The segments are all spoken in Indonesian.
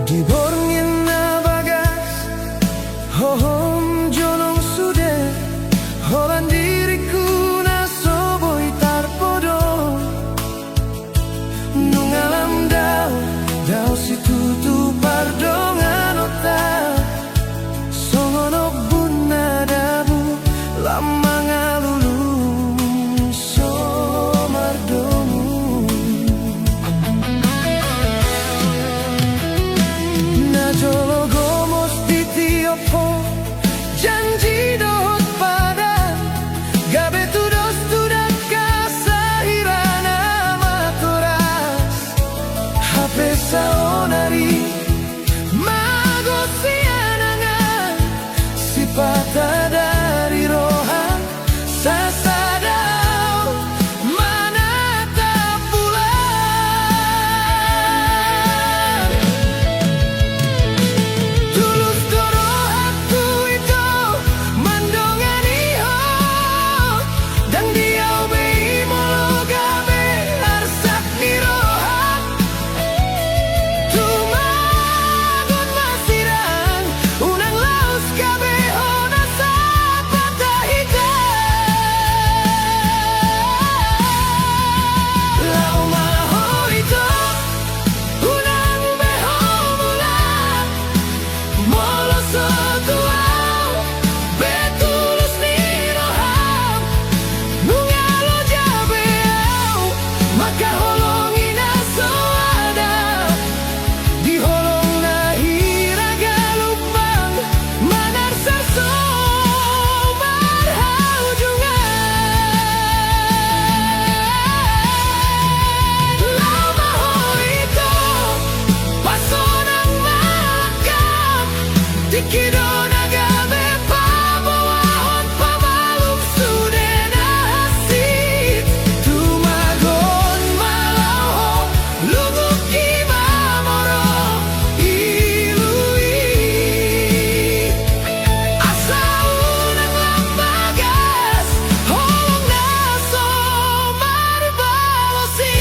Di borngin na bagas hohom jonong sude holan diriku na soboy tarpodo nung alam daw si tutu pardongan otak songonok bunna dabu lama ngalulung somardomu na jolo gomos titiopo janji dohot pada gabe tudos tudak kasahirana matoras hape saonari mago sianangan sipata dari rohan sasadao manata bulan tulus koro hatu itu mandongani ho dan diau bei molo gabe arsak ni rohan tumagon masirang unang laos gabe hona sapata lau maho itu unang beho mula molo sotuau betulus ni roham nungalo jabeau maka holongin aso ada di holong na hiraga lupang manar sarso marhau lau maho itu pasonang malakam dikidona gabe pabawahon pamalum sudena hasit tumagon malauho luguk imamoro ilui asa unang lambagas holong naso marbalosi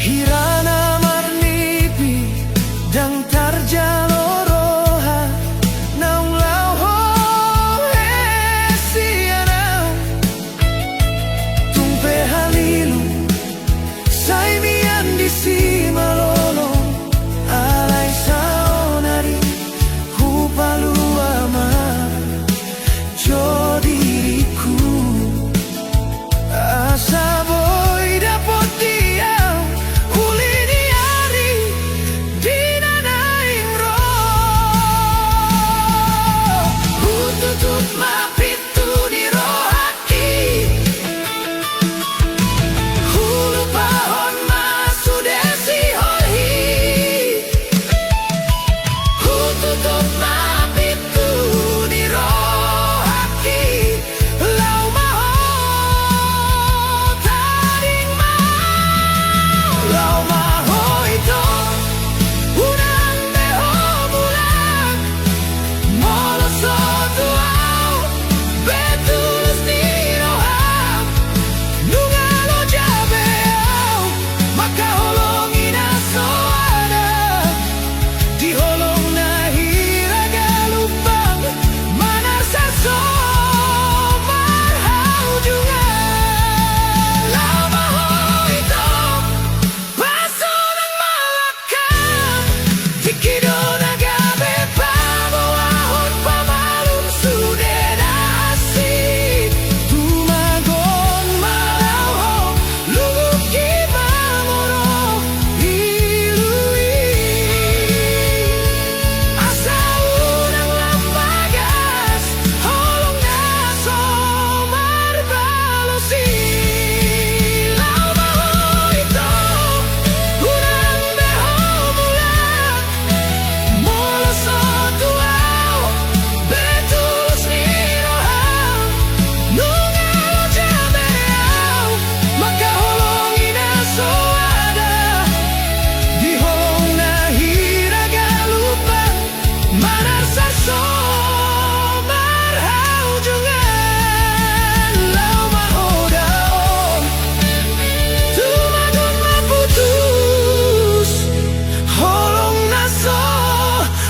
Hirana marnipi dang tarjaloroha naung lauho hesiana tumpe halilu saimian di simalolo alai saonari hupalua ma jodiriku asa boy dapot diau uli di hari di nanaing roh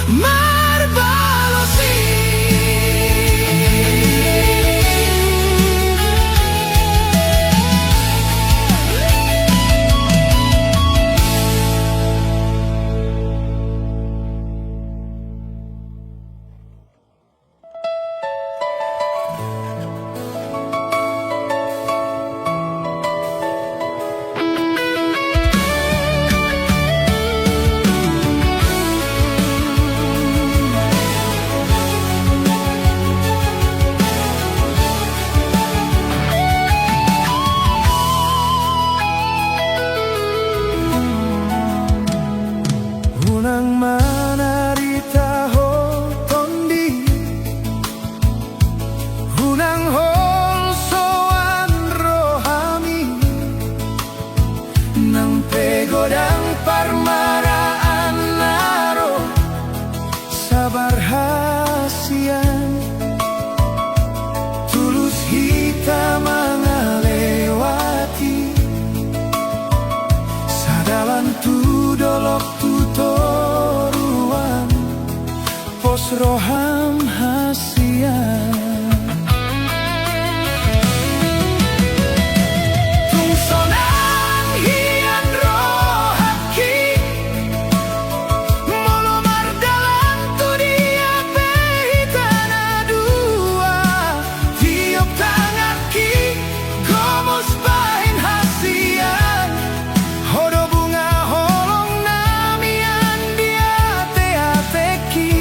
Marbalosi. Unang manarita ho tondi, unang holsoan rohami, nang pegodang parmaraan naro sabar hasian, tulus hita mangalewati sadalan tudolok tutoruan pos roham hasian. Tungsonan hian rohaki molomar dalam tu dia pehitana dua tiup tangaki gomos bahin hasian hodo bunga holong namian dia teateki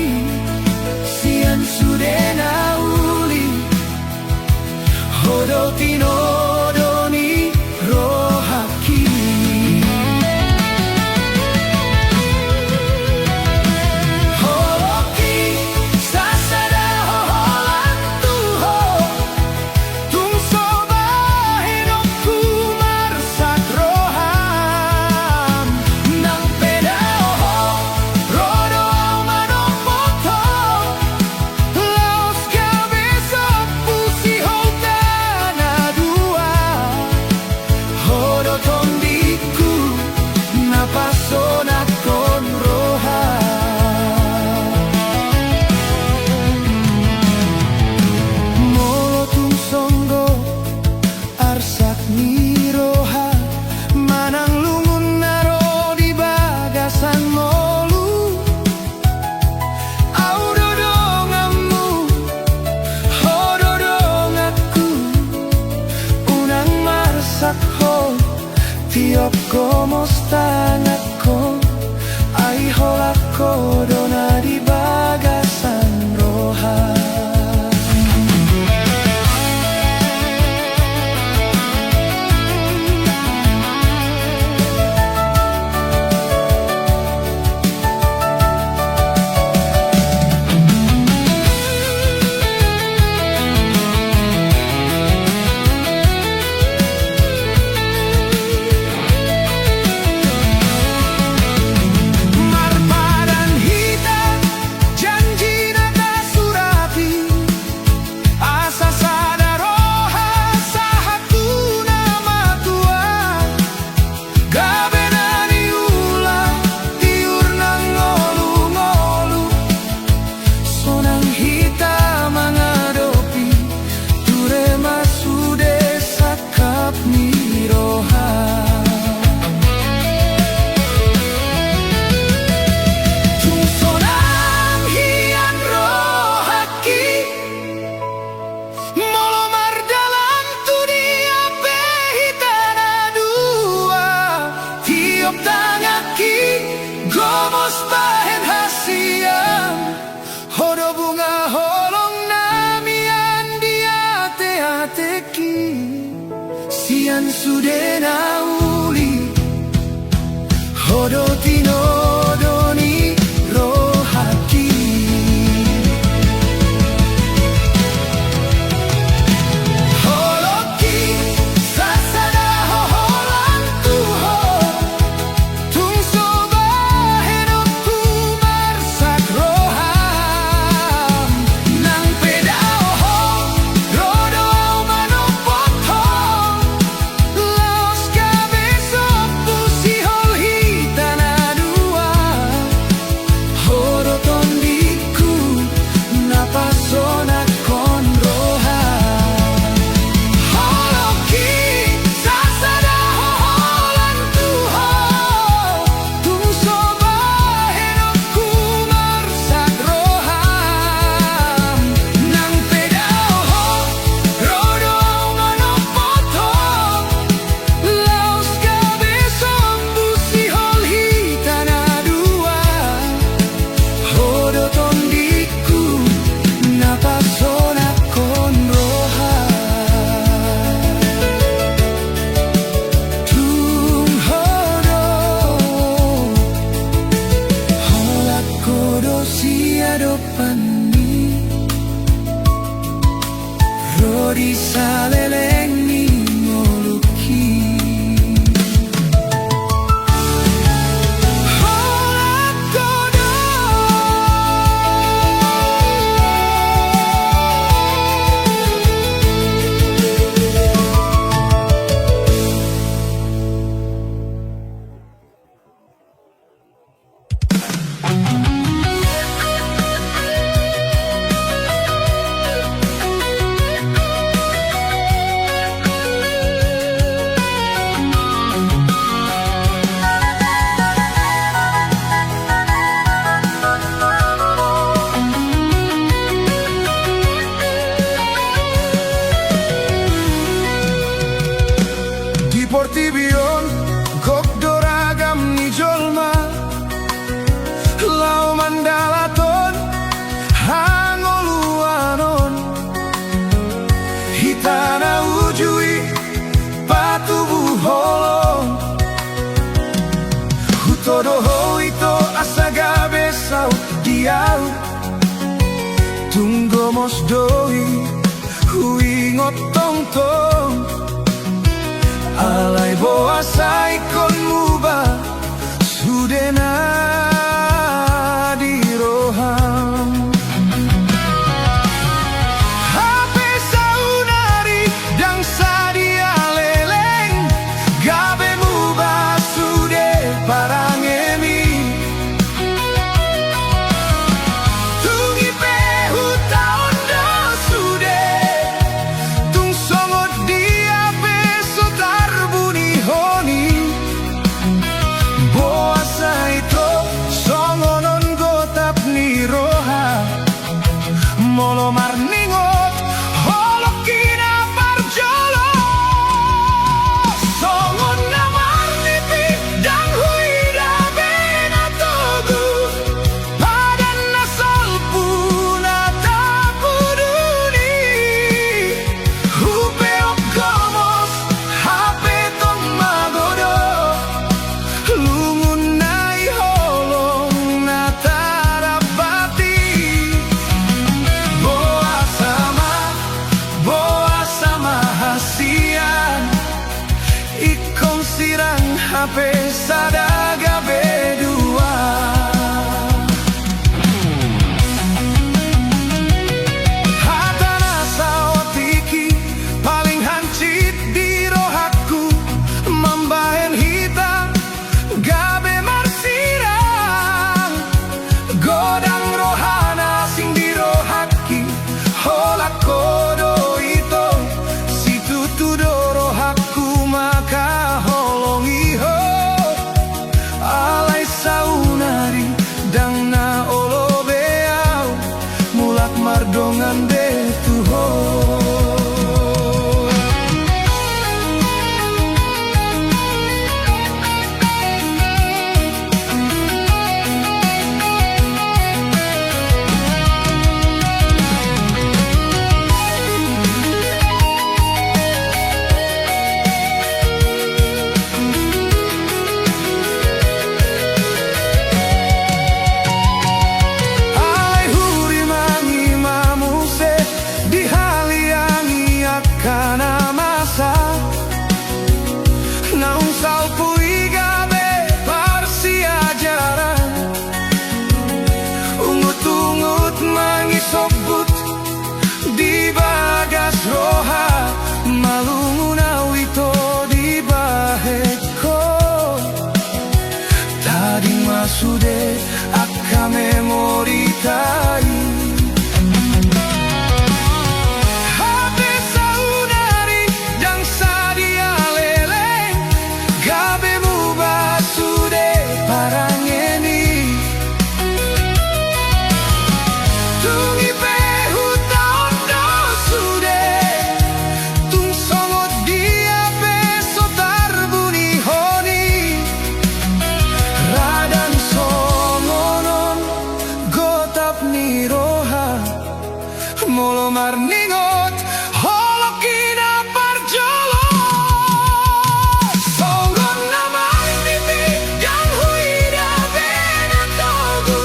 sia dopani Rodi saleleni moluki Holak kodo Portibion, kok doragam ni jolma Lau mandalaton, hangoluanon Hitana ujui, patubu holong Hutodoho ito asaga besau diau Tunggomos doi, huingot tong-tong Alay boasay kon muba Sudena di roham Hape saunari dang sadia leleng Gabe muba sude parangemi Tungi pehu taon do sude Tung songot dia beso tarbuni honi Boasa ito songonon gotap ni roha Molo marningot holokina parjolo Songon na marnipi dang huida benatogu Padan na solpuna tapuduni Hupeok gomos hape tong magodo Lungun nai holong na tarapati Boa sama hasian Ikong sirang hape sadaga bedua Hatana saotiki paling hancit di rohaku Mambahen hitam gabe marsirang Godang rohana sing di rohaki Holak kodo ito situ tudo rohaku maka holongi ho Alay saunari dang na olo beau Mulak mardongan de tuho Alay huri mangi mamuse dihaliangi akana masa Naung salpui gabe parsiajaran Ungut-ungut mangi sobut di bagas roha Malunguna wito di baheko Tadi masude akka memoritai Hape saunari dang sadia leleng Gabe muba sude parangeni Tungi pehu taon do sude Tung songot dia beso tarbuni honi Radan songonon gotap ni roha Molo marningot holokina parjolo Songon na marnipi yang huida benatogu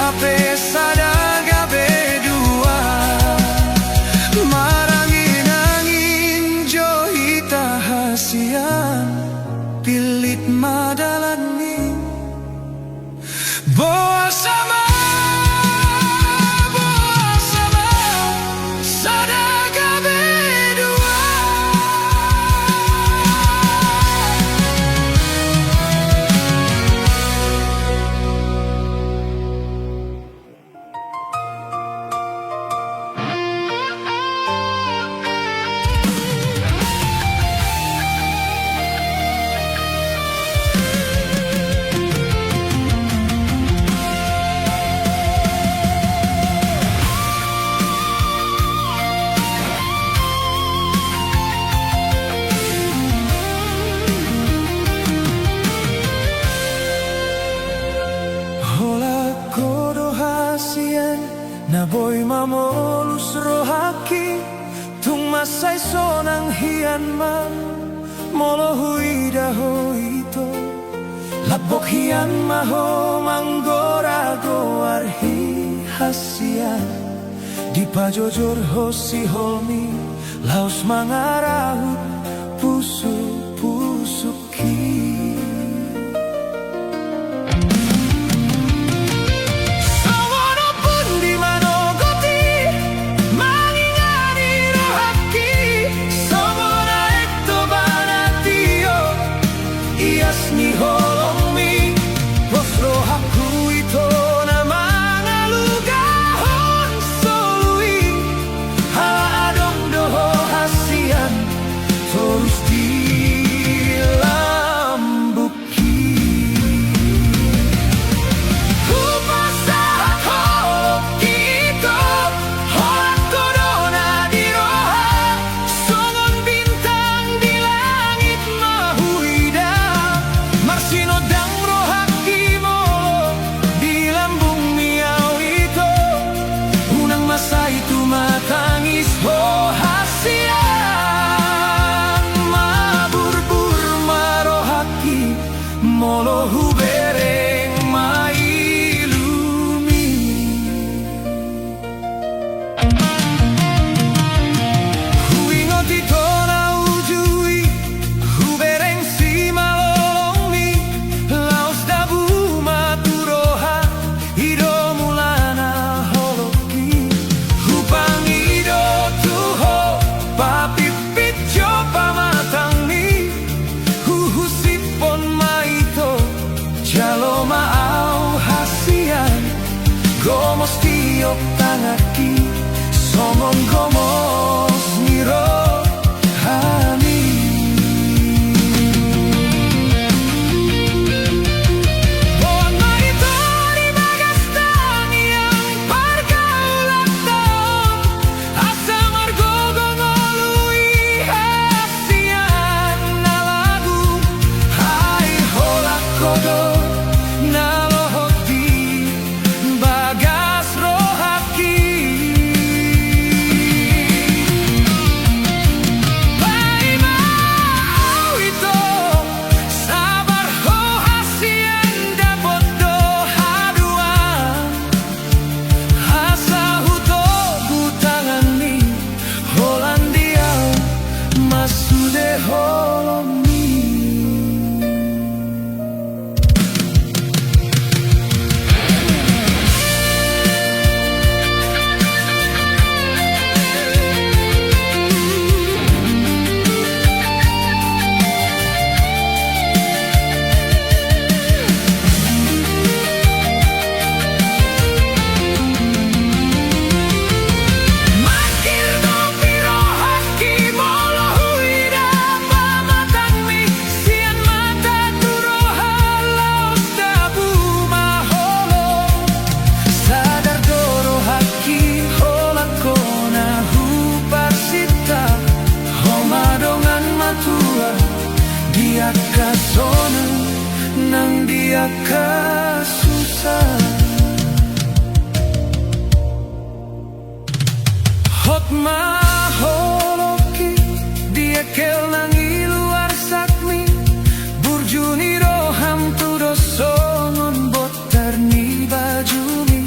hape sadaga bedua marangin angin johita hasian pilit madalani boa sama sadaga bedua. Na boy mamolus rohaki tung masay sonang hiyan man molo huida hoito labok hiyan maho manggora goarhi hasian di pajojor hosi holmi laos mangarahut pusuki ni holong mi Bosro haku ito na mga lugahon solui haadong doho hasian terus dilambuki kupasahat holong kito holak kodona di roha songon bintang di langit mahuida sinodang rohaki mo di lambung miaw ito unang masa itu matangis ho hasian maburbur marohaki molo hubereng mailumi huingot ito na ujui hubereng si gomos tiok tangaki somon gomos niro hani buat maito di bagastan yang pargaulat taon asa margo gongolui hasian na lagu hai holak kodo na dia kasona nang dia kasusah hot maholoki dia kel nang iluar sakmi burjuni roham tudo songon botar ni bajumi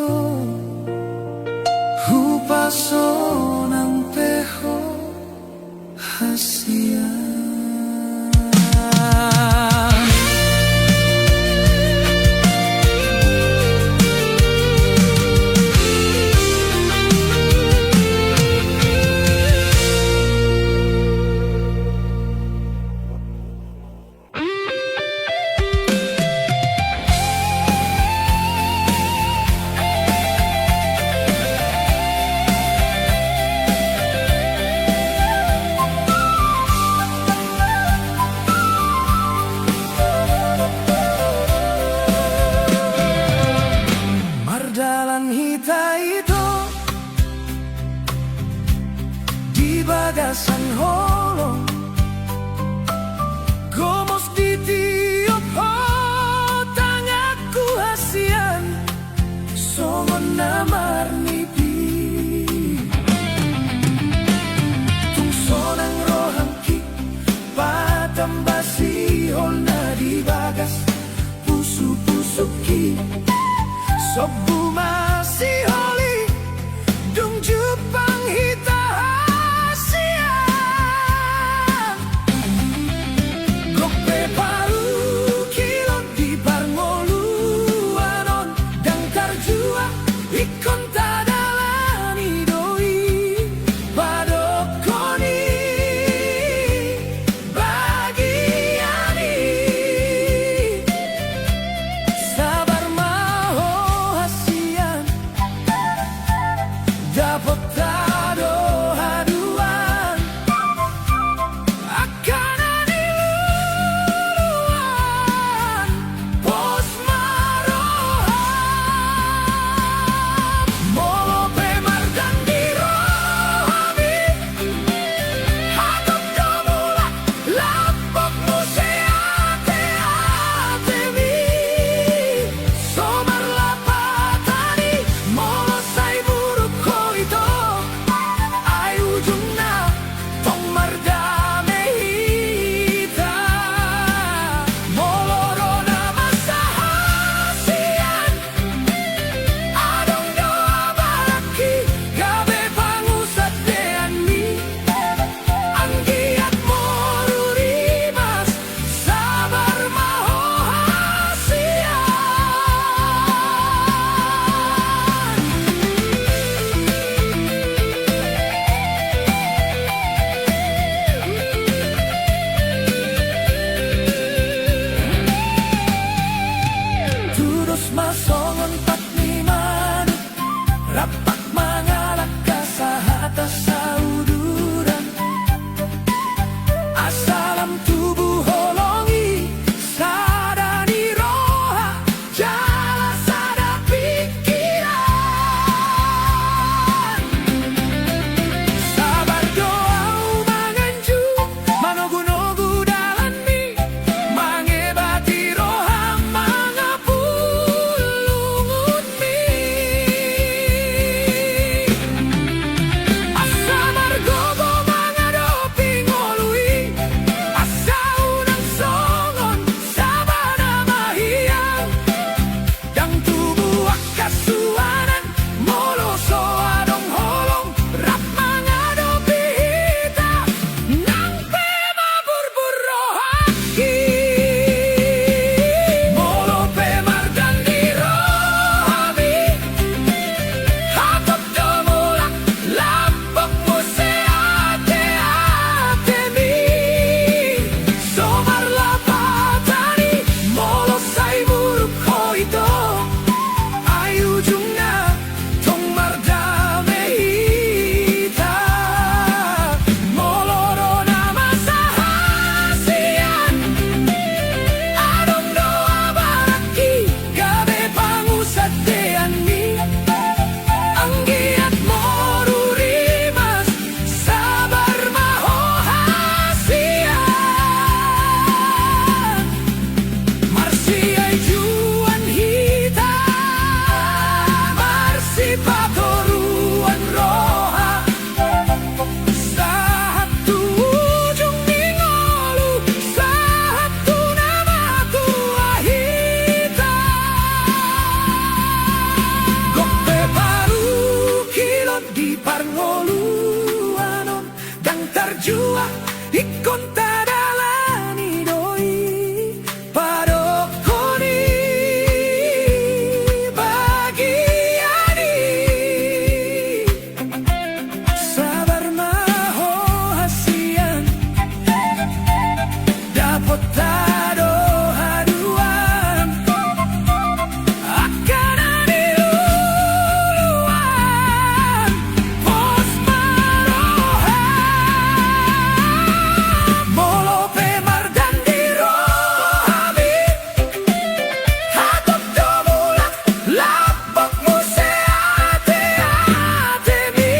ito Hupaso ng peho hasian. Mardalan hita ito di bagasan holong gomos di tiup ho tangaku hasian songon na marnipi tungso ng rohangki patambasi hol na di bagas pusu-pusuki Sobu masih holi Dung Jepang hita hasian Gope paru kilon di barngoluanon Dang karjua ikon tadalani doi Badokoni bagiani Sabar dapat tado haduan akan aniluan pos marohan jua ikon tadalani doi padokoni bagiani sabar maho hasian dapat tado haduan akan ani luluan pos maroha molo pemar dan dirohami hakot domulak lapok museate atemi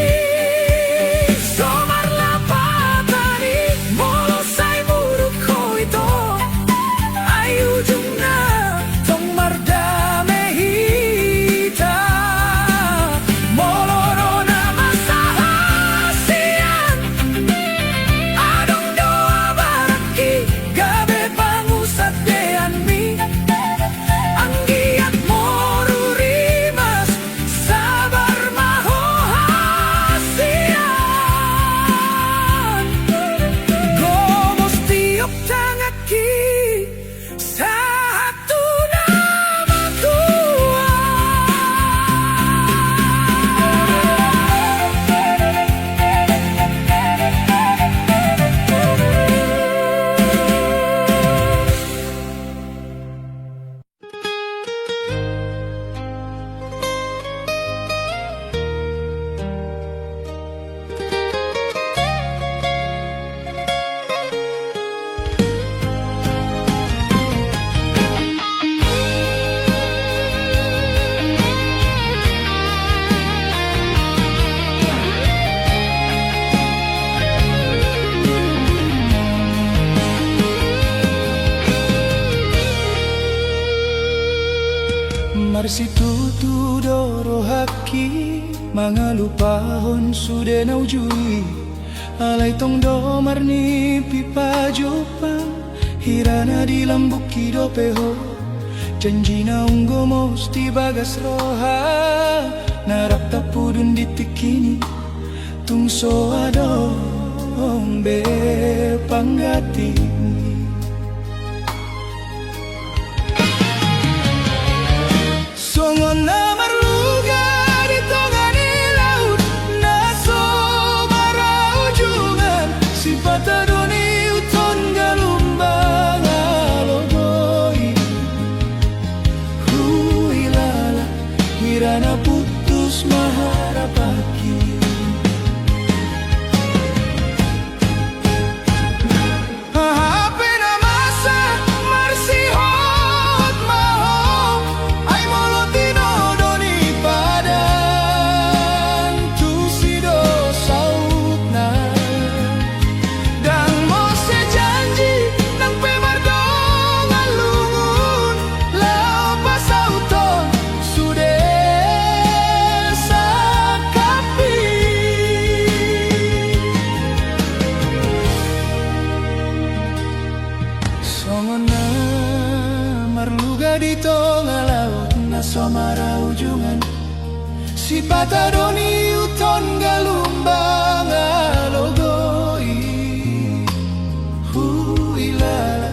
somar lapatani molo sai muruk koito ayu jungna tong mardame hita molorona masalah sian adong doa baraki gabe pangusat dean mi anggiat morurimas sabar maho hasian gomos tiok tangaki satu nama Tuhan. Marsitutu doro haki mangalupahon sude naujui alai tong domar ni pipa jopang hirana di lambuk kido peho janjina unggo mosti bagas roha narap tapudun ditikini tungso adong be panggati songon na marluga di tongani laut na somarau jungan si patadoni uton galumbang alogoi huilala hirana putus maharapaki di tengah laut na somara ujungan si patadoni uton galumbang alogoi huilala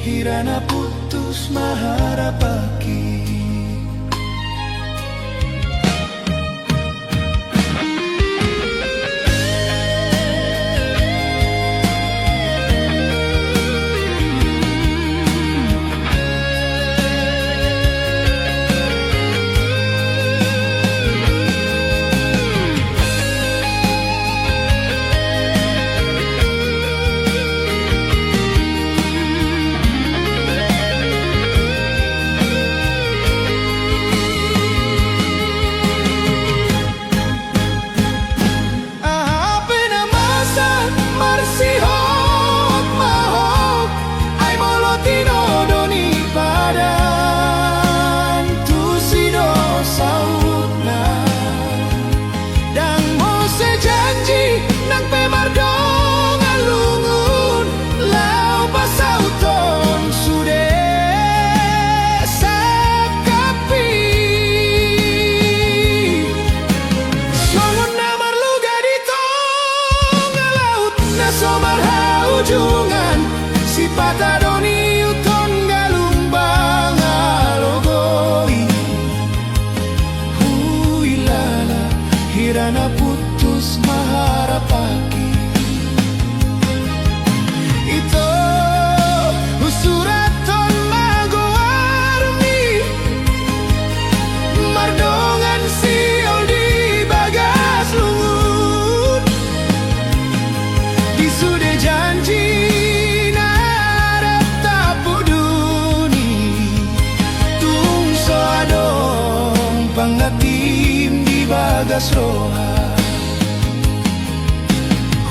hirana putus maharapaki Dana putus maharapaki Ito usuraton magoarmi Mardongan siol di bagas lungun Di sude janji narap tapuk duni Tungso adong pangatim di bagas roha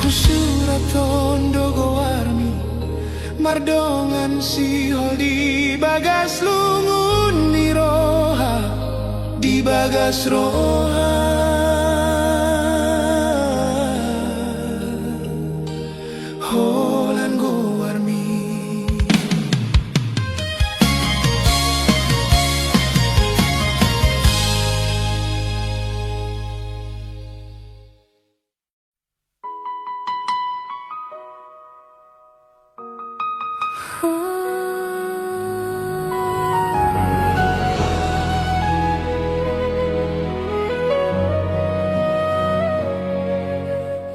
Usuraton dogoarmi Mardongan siol di bagas lungun ni roha Di bagas roha Holan goarmi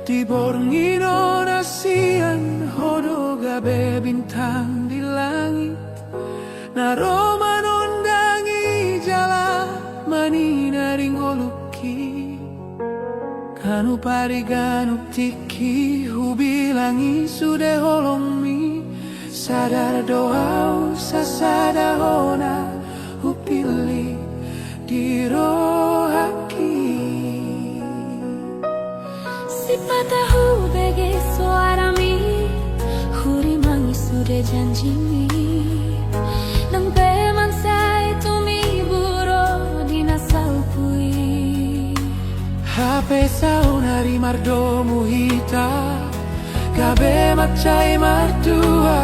Di borngino nasian hodo gabe bintang di langit Naroma nondangi jala manina ringoluki Kanu pariganu tiki hubilangi sude holongmi Sadar doa sasada hona upili di rohaki Sipatahu bege suarami Huri mangi sude janjimi Nang peman sai tumi buro dina saupui Hape saunari mardomu hita Gabe macai mardua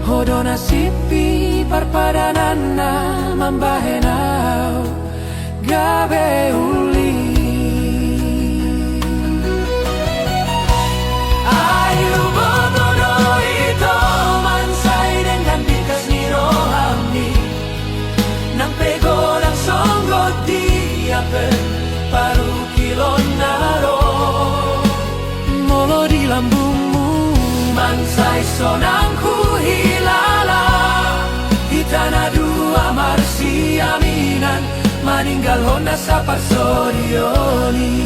Hodo nasipi parpadanana mambahenau Gabe uli Ayu bobodo ito mansay dengan bikas ni rohami Nang pego lang songgot diapen paru kilon naro Molo di lambungmu mansay sonang ku hilala Hitana dua marsi aminan maninggal honda sa parsorioni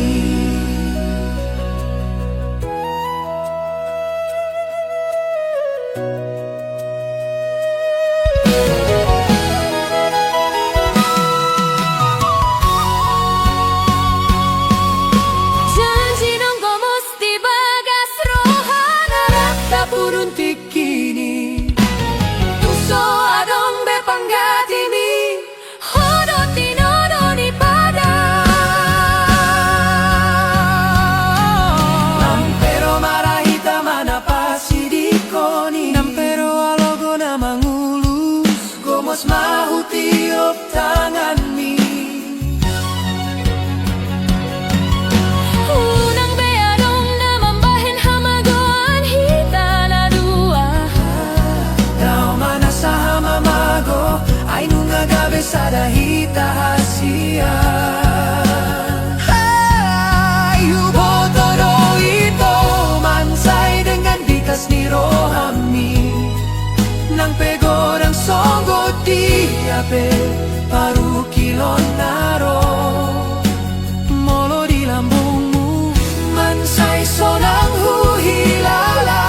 Mahu tiup tanganmi Unang beadong na mambahin hamagoan hitana dua Daw mana sa hamamago ay nung agabe sa dahita hasia Ayubotoro ito mansay dengan bikas ni rohami Nang pego ng songgo diape paru kilon naro Molo di lambungmu mansay sonang huhilala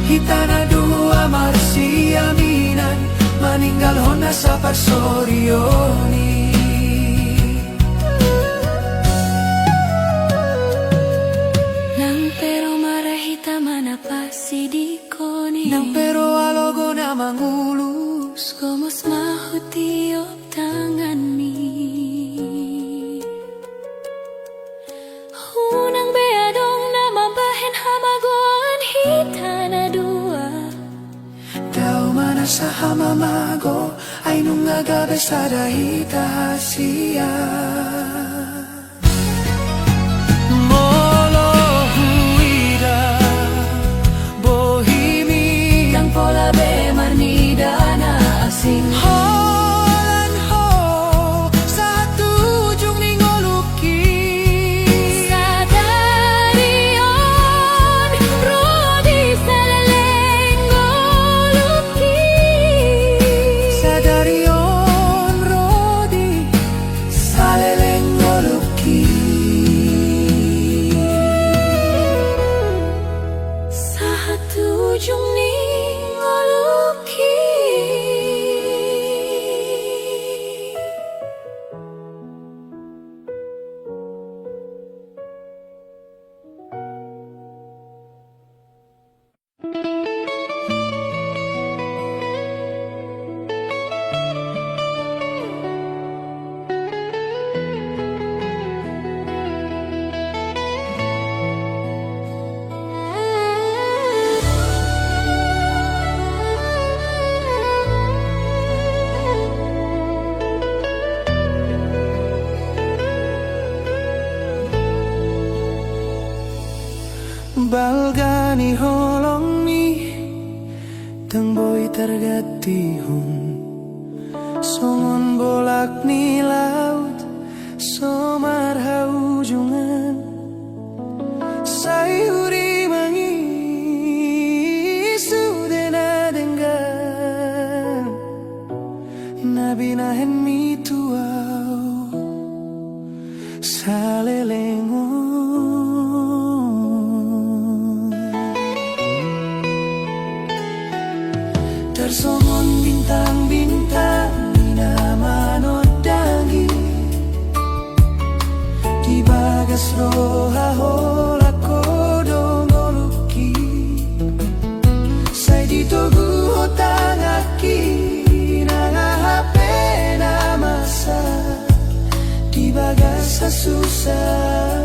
Hitana dua marsi aminan maninggal hona sa parsorioni Nang pero marahita manapasi di koni Nang pero alogo na mangulus Komos mahu tiup tanganmi Unang beadong na mambahin hamagoan hitana dua Daw mana sa hamamago ay nung agabe sa dahita hasia Molo huida bohimi Nang pola be marnida na asing Holan ho sa tujung ning oluki balgani holong mi teng boy tergati hun songon bolak ni laut somar haujungan sayuri mangi sudena denggan nabi nahen mi tuau salelengon tersongon bintang-bintang nama nodangi di bagas roha hola kodo ngoluki sai ditogu hotangaki nanga hape nama sa di bagas susah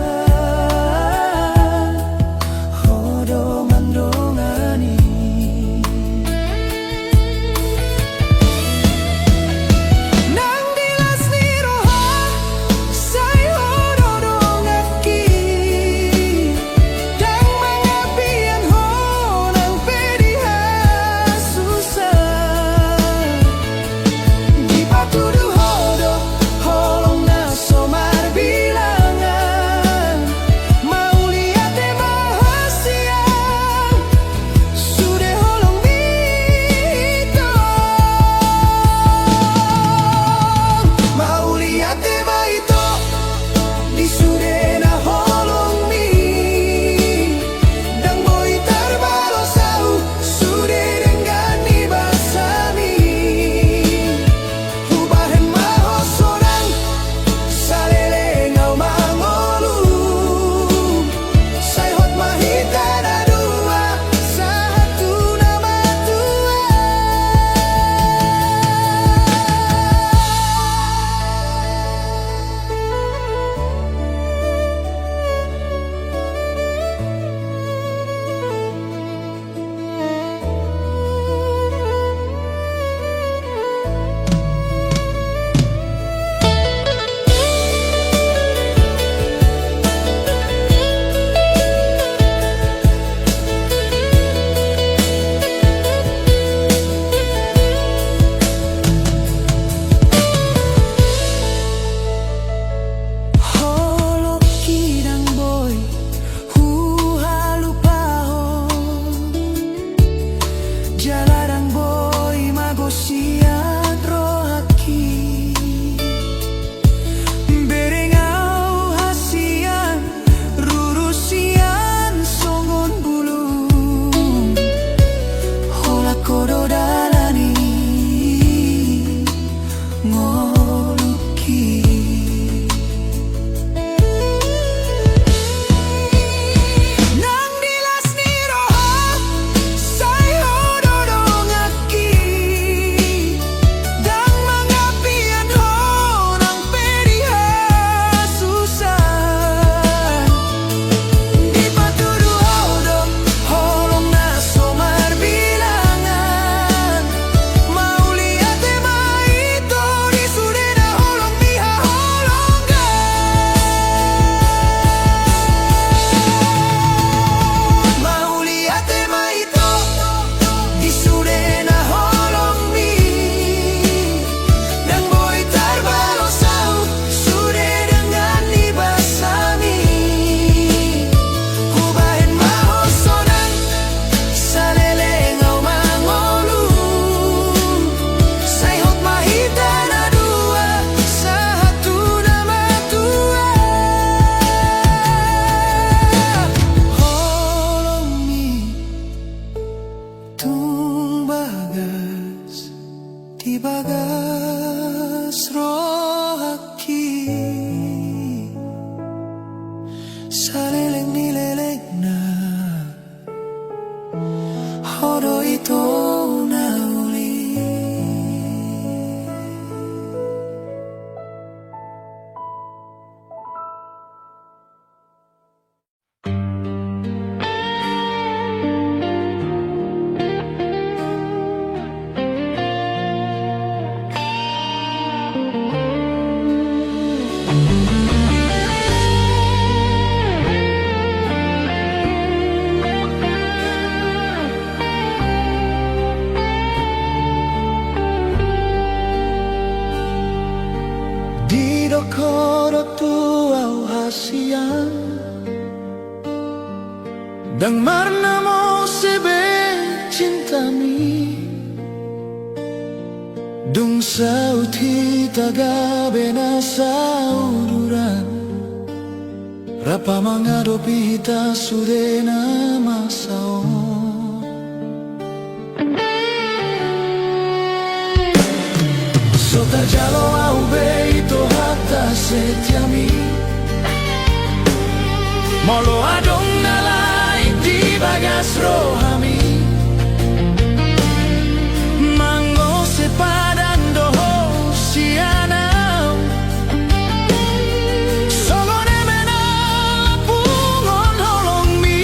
bagas rohaki saleleng nileleng na hodo ito na uli. Dan marna mo sebe cintami Dung sauti tagabe na sauduran Rapa mangadopi hita sudena masao So tarjalo au beito hatta setiami Molo adong nalai di bagas rohami Mango sepadan doho sianau Sogone mena pungon holong mi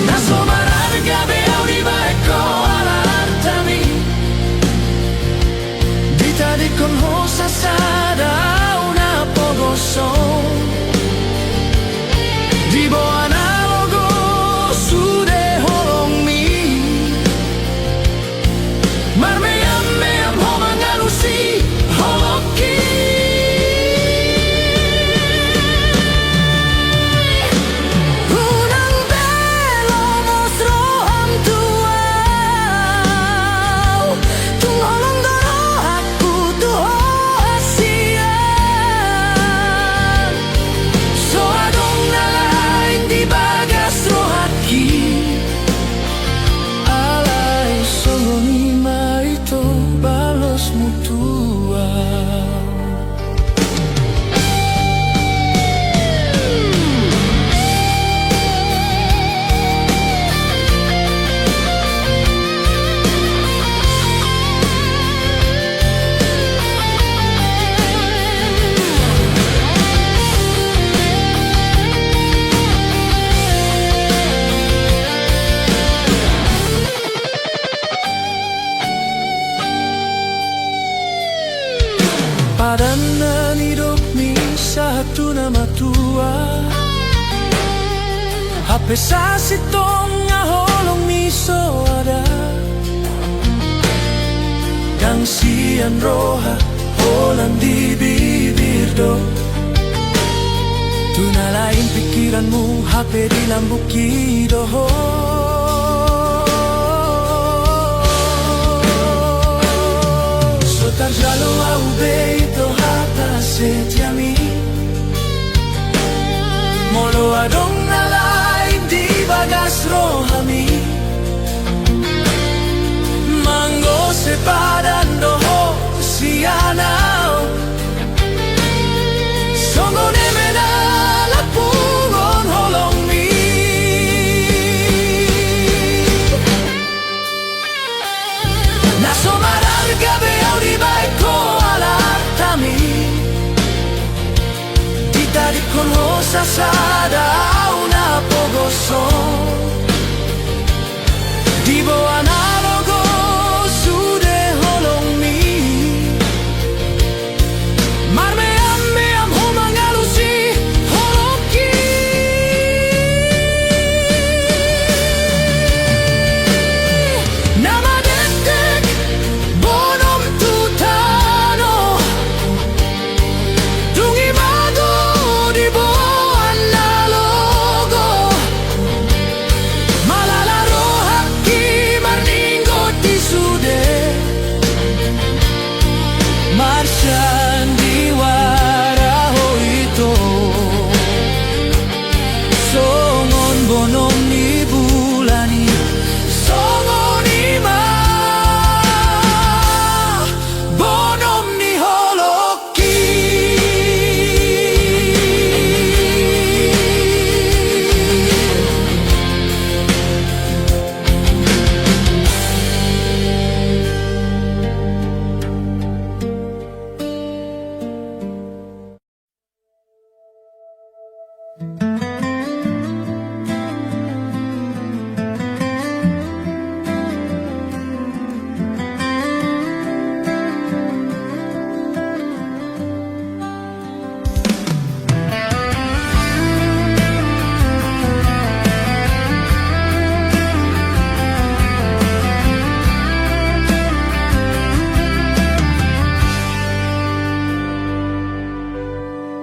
Naso mararga beau di baeko alartami Dita di con hosa sada una pogoso Di bo analogo su de holong mi Mar meam homang alusi holoki Unang belo mostro am tuau Tung holong doro aku tuho asia So adong nalain di bagas rohaki Alay songoni maito balos mutua Padanan hidup ni satu nama tua Hape sasitong ngaholong ni so ada Gang sian roha holang di bibir do Tuna lain pikiranmu hape di lambuki doho Tarjalo au beito hata setiami Molo adong nalai di bagas rohami Mango sepadan doho sianau Songone mena lapungon holong mi Naso mararga beau di baiko alartami Dita di con hosa sada una pogoso Di bo analogo su de holong mi Mar meam homang alusi holoki Nama detek bonom tutano Dungi mago di bo analogo Malala rohaki marningo di sude Marshan di waraho ito Songon bonom ni bulani Songon ima bonom ni holoki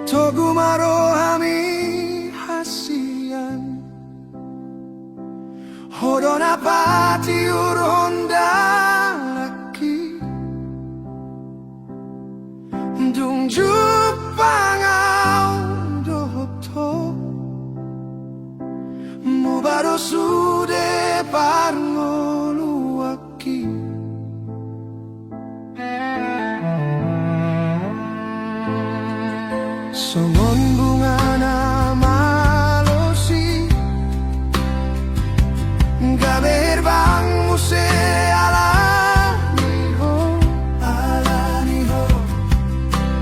Togu marohami hasian Hodona pati urhonda laki Dung jupangau dohto Mubaro sude parngoluaki Songon bunga na malosi Gaber bang muse alaniho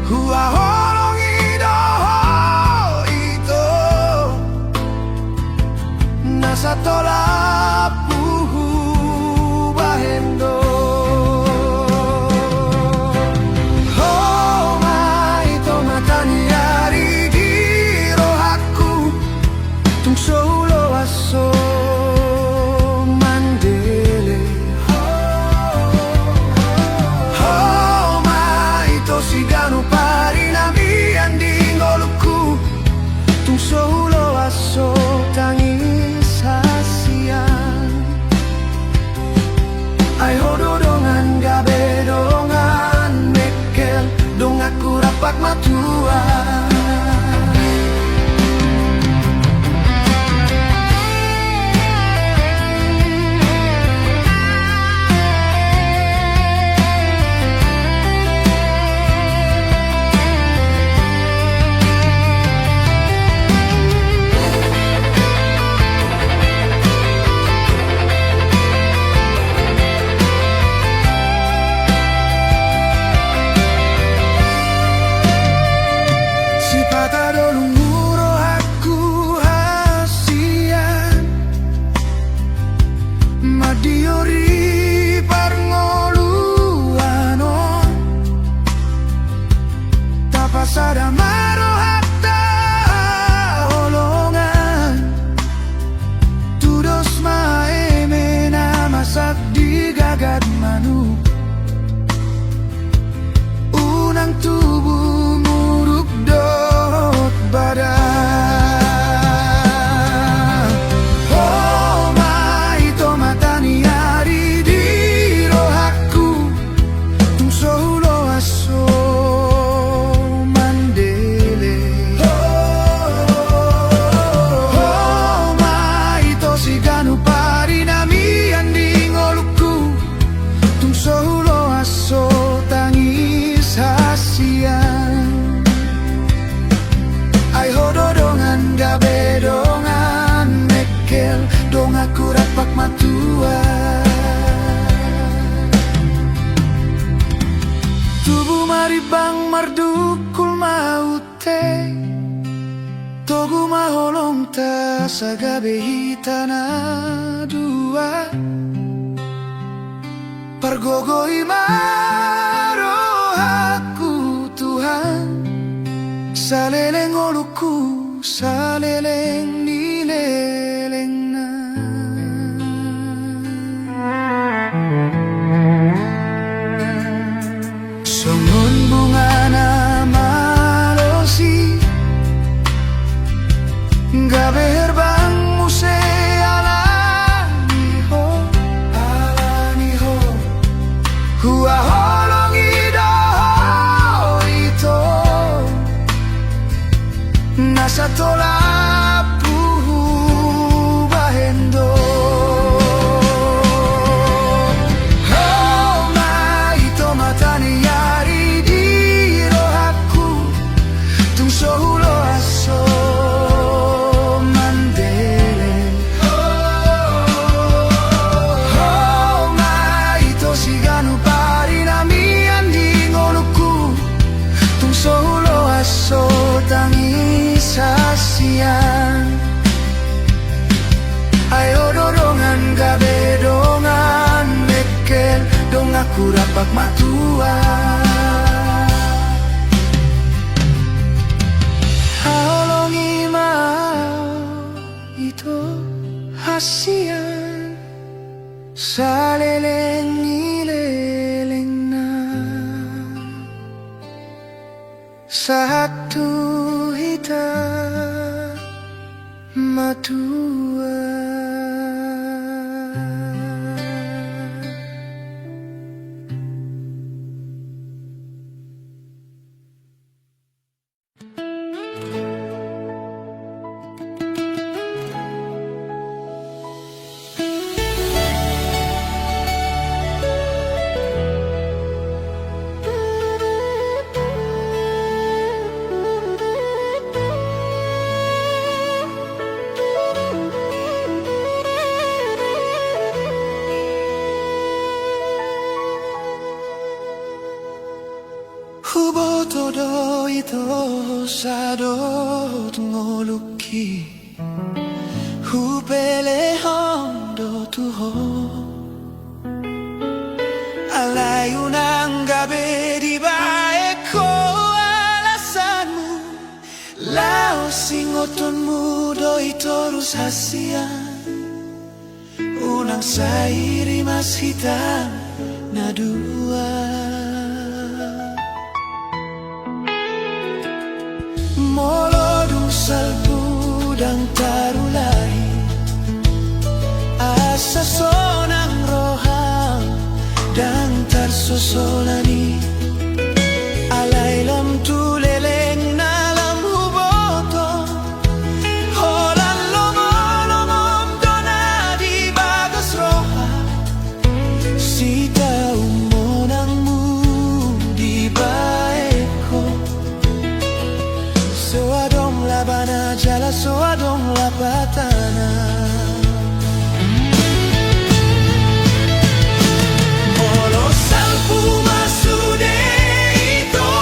Hua holong idoho ito Nasa tola puhu bahendo Solo aso mandele Oh mai to sigano pari na mi andingoluku Tung solo aso tangis hasian Ay hododongan gabe dongan mekel Dong aku rapak matua Diori parngoluano Tapasada marohata holongan Tudos maeme na masak di gagad manu Unang tubuh muruk dot badan Ay hododongan gabe dongan mekel Dong aku rapak matua Tubuh maribang mardukul maute Togu maholong ta sagabe hitana dua Pargogoi marohaku Tuhan Saleleng oluku, saleleng nileleng na Songon bunga na malosi Gabe herbang muse alaniho Hua holong idoho ito Nasa tola puhu bahendo Oh mai to matani yari di rohaku Tung sohulo aso mandele Oh mai to siganu pari na mi andingoluku Tung sohulo aso tangis hasian Ay hododongan gabe dongan mekel Dong aku rapak matua Haolongi mau itu hasian Saleleng nileleng na Satu kita matua. Hubotodo ito sadot ngoluki Hupele hondo tuho Alayo ng gabi di ba eko alasanmu Lao singoton mudo ito rusasian Unang sairi mas hitam na dua Molodong salpudang tarulay Asa sonang rohang dan tarsosolani Alaylam tuleleng nalam huboto Holan lomolomom dona di bagas roha Sita umonang mu di baeko So adong labana jala so adong lapatana Molo salpu masude ito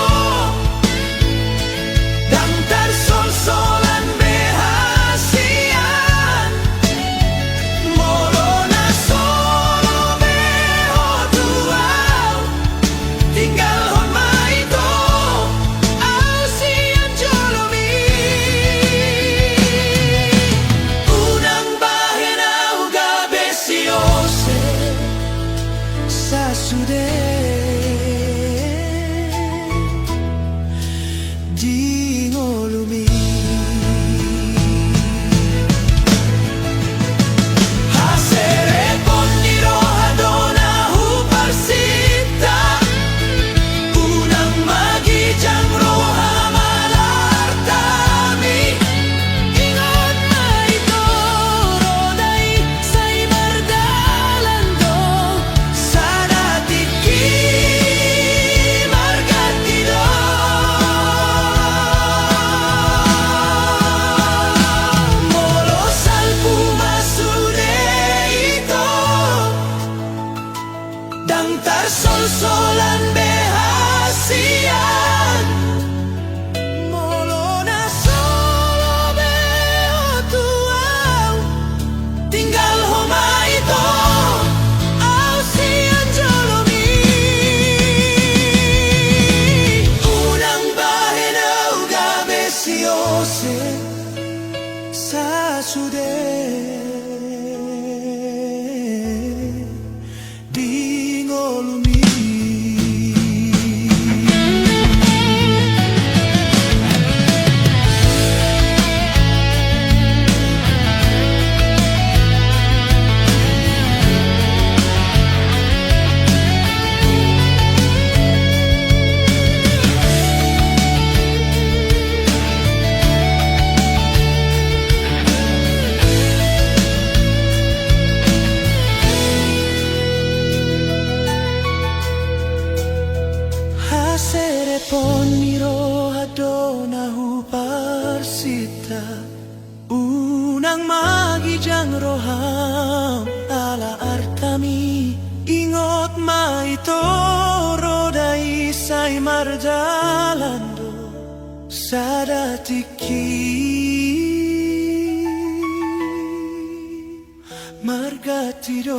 Damtar sol-solan behasian Molo na solo beho tuaw Tinggal honma ito Au sian jolomi Unang bahen au gabe siose Sasude di ngolumi Hasere ponniro hadona huparsita Unang magijang roha malartami Ingat maito rodai say mardalando Sanatiki margatido Molo salpu masude ito Damtar sol-solan behasian Molo na solo beho tuaw Tinggal homa ito Au sian jolomi Unang bahen au gabe siose Sasude di ngolumi Hasere ponniro hadona huparsita Unang magijang roham ala artami Ingot maito rodai say marjalando Sadatiki margatido